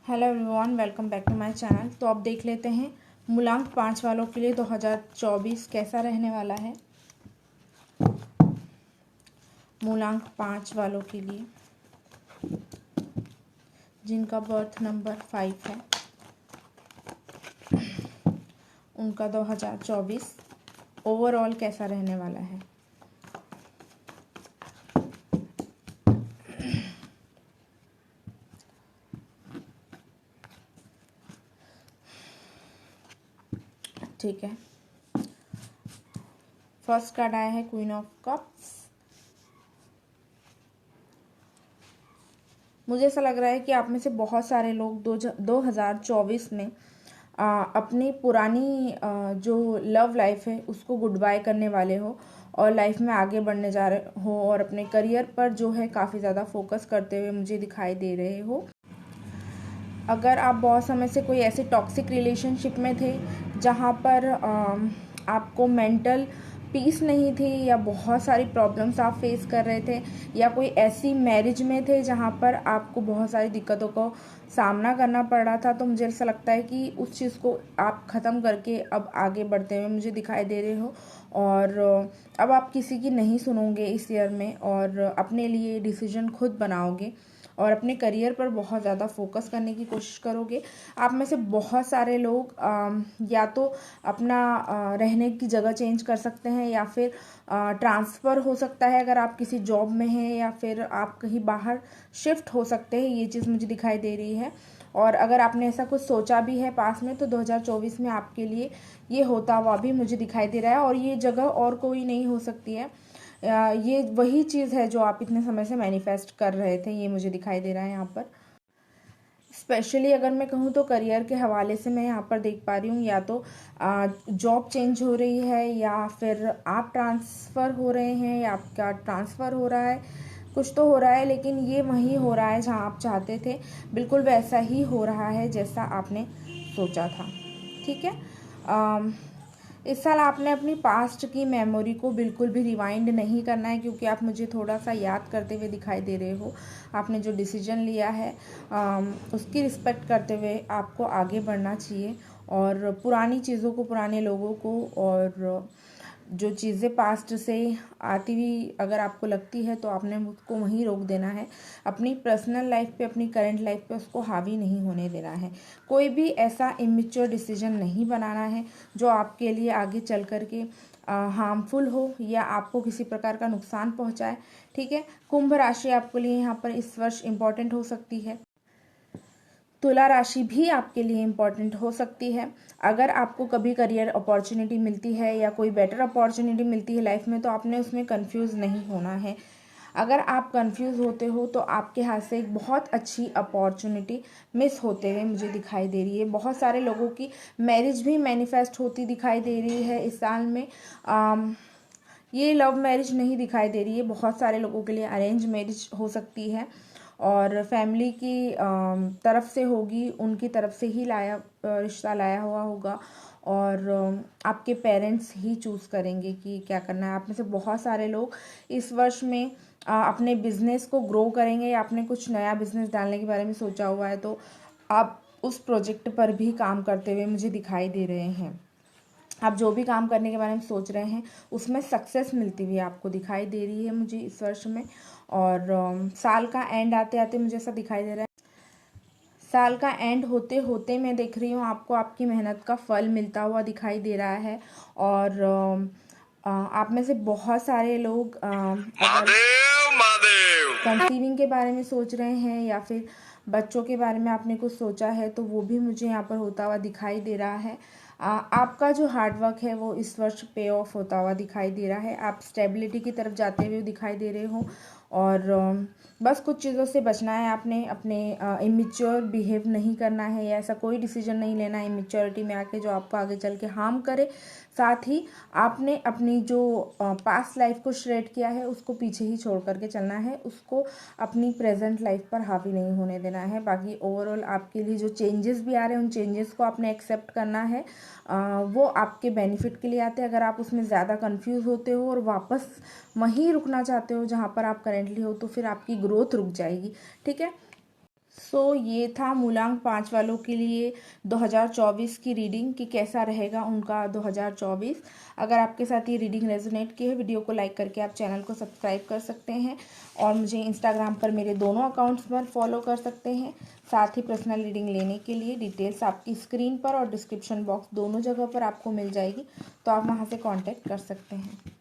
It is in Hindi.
Hello everyone, welcome back to my channel. तो अब देख लेते हैं मूलांक 5 वालों के लिए 2024 कैसा रहने वाला है। मूलांक 5 वालों के लिए जिनका बर्थ नंबर 5 है, उनका 2024 ओवरऑल कैसा रहने वाला है। ठीक है, फर्स्ट कार्ड आया है क्वीन ऑफ कप्स। मुझे ऐसा लग रहा है कि आप में से बहुत सारे लोग 2024 में अपनी पुरानी जो लव लाइफ है उसको गुड बाय करने वाले हो और लाइफ में आगे बढ़ने जा रहे हो और अपने करियर पर जो है काफ़ी ज़्यादा फोकस करते हुए मुझे दिखाई दे रहे हो। अगर आप बहुत समय से कोई ऐसे टॉक्सिक रिलेशनशिप में थे जहाँ पर आपको मेंटल पीस नहीं थी या बहुत सारी प्रॉब्लम्स आप फेस कर रहे थे, या कोई ऐसी मैरिज में थे जहाँ पर आपको बहुत सारी दिक्कतों को सामना करना पड़ रहा था, तो मुझे ऐसा लगता है कि उस चीज़ को आप ख़त्म करके अब आगे बढ़ते हुए मुझे दिखाई दे रहे हो। और अब आप किसी की नहीं सुनोगे इस ईयर में और अपने लिए डिसीजन खुद बनाओगे और अपने करियर पर बहुत ज़्यादा फोकस करने की कोशिश करोगे। आप में से बहुत सारे लोग या तो अपना रहने की जगह चेंज कर सकते हैं या फिर ट्रांसफ़र हो सकता है अगर आप किसी जॉब में हैं, या फिर आप कहीं बाहर शिफ्ट हो सकते हैं। ये चीज़ मुझे दिखाई दे रही है। और अगर आपने ऐसा कुछ सोचा भी है पास में तो 2024 में आपके लिए ये होता हुआ भी मुझे दिखाई दे रहा है। और ये जगह और कोई नहीं हो सकती है, ये वही चीज़ है जो आप इतने समय से मैनिफेस्ट कर रहे थे, ये मुझे दिखाई दे रहा है यहाँ पर। स्पेशली अगर मैं कहूँ तो करियर के हवाले से मैं यहाँ पर देख पा रही हूँ, या तो जॉब चेंज हो रही है या फिर आप ट्रांसफ़र हो रहे हैं या आपका ट्रांसफ़र हो रहा है, कुछ तो हो रहा है। लेकिन ये वही हो रहा है जहाँ आप चाहते थे, बिल्कुल वैसा ही हो रहा है जैसा आपने सोचा था। ठीक है, इस साल आपने अपनी पास्ट की मेमोरी को बिल्कुल भी रिवाइंड नहीं करना है, क्योंकि आप मुझे थोड़ा सा याद करते हुए दिखाई दे रहे हो। आपने जो डिसीजन लिया है उसकी रिस्पेक्ट करते हुए आपको आगे बढ़ना चाहिए और पुरानी चीज़ों को, पुराने लोगों को और जो चीज़ें पास्ट से आती हुई अगर आपको लगती है तो आपने उसको वहीं रोक देना है। अपनी पर्सनल लाइफ पे, अपनी करंट लाइफ पे उसको हावी नहीं होने देना है। कोई भी ऐसा इमेच्योर डिसीजन नहीं बनाना है जो आपके लिए आगे चल कर के हार्मफुल हो या आपको किसी प्रकार का नुकसान पहुंचाए। ठीक है, कुंभ राशि आपके लिए यहाँ पर इस वर्ष इम्पॉर्टेंट हो सकती है। तुला राशि भी आपके लिए इम्पॉर्टेंट हो सकती है। अगर आपको कभी करियर अपॉर्चुनिटी मिलती है या कोई बेटर अपॉर्चुनिटी मिलती है लाइफ में, तो आपने उसमें कंफ्यूज नहीं होना है। अगर आप कंफ्यूज होते हो तो आपके हाथ से एक बहुत अच्छी अपॉर्चुनिटी मिस होते हुए मुझे दिखाई दे रही है। बहुत सारे लोगों की मैरिज भी मैनिफेस्ट होती दिखाई दे रही है इस साल में। ये लव मैरिज नहीं दिखाई दे रही है, बहुत सारे लोगों के लिए अरेंज मैरिज हो सकती है और फैमिली की तरफ से होगी, उनकी तरफ से ही रिश्ता लाया हुआ होगा और आपके पेरेंट्स ही चूज़ करेंगे कि क्या करना है। आप में से बहुत सारे लोग इस वर्ष में अपने बिजनेस को ग्रो करेंगे या आपने कुछ नया बिजनेस डालने के बारे में सोचा हुआ है, तो आप उस प्रोजेक्ट पर भी काम करते हुए मुझे दिखाई दे रहे हैं। आप जो भी काम करने के बारे में सोच रहे हैं उसमें सक्सेस मिलती हुई आपको दिखाई दे रही है मुझे इस वर्ष में। और साल का एंड आते आते मुझे ऐसा दिखाई दे रहा है, साल का एंड होते होते मैं देख रही हूँ आपको आपकी मेहनत का फल मिलता हुआ दिखाई दे रहा है। और आप में से बहुत सारे लोग कंसीविंग के बारे में सोच रहे हैं या फिर बच्चों के बारे में आपने कुछ सोचा है, तो वो भी मुझे यहाँ पर होता हुआ दिखाई दे रहा है। आपका जो हार्डवर्क है वो इस वर्ष पे ऑफ होता हुआ दिखाई दे रहा है। आप स्टेबिलिटी की तरफ जाते हुए दिखाई दे रहे हो और बस कुछ चीज़ों से बचना है आपने। अपने इमेच्योर बिहेव नहीं करना है या ऐसा कोई डिसीजन नहीं लेना है इमेच्योरिटी में आके जो आपको आगे चल के हार्म करे। साथ ही आपने अपनी जो पास्ट लाइफ को श्रेड किया है उसको पीछे ही छोड़ करके चलना है, उसको अपनी प्रेजेंट लाइफ पर हावी नहीं होने देना है। बाकी ओवरऑल आपके लिए जो चेंजेस भी आ रहे हैं उन चेंजेस को आपने एक्सेप्ट करना है, वो आपके बेनिफिट के लिए आते हैं। अगर आप उसमें ज़्यादा कंफ्यूज होते हो और वापस वहीं रुकना चाहते हो जहाँ पर आप करेंटली हो, तो फिर आपकी ग्रोथ रुक जाएगी। ठीक है, ये था मूलांक 5 वालों के लिए 2024 की रीडिंग कि कैसा रहेगा उनका 2024। अगर आपके साथ ये रीडिंग रेजोनेट की है, वीडियो को लाइक करके आप चैनल को सब्सक्राइब कर सकते हैं और मुझे इंस्टाग्राम पर मेरे दोनों अकाउंट्स पर फॉलो कर सकते हैं। साथ ही पर्सनल रीडिंग लेने के लिए डिटेल्स आपकी स्क्रीन पर और डिस्क्रिप्शन बॉक्स दोनों जगह पर आपको मिल जाएगी, तो आप वहाँ से कॉन्टैक्ट कर सकते हैं।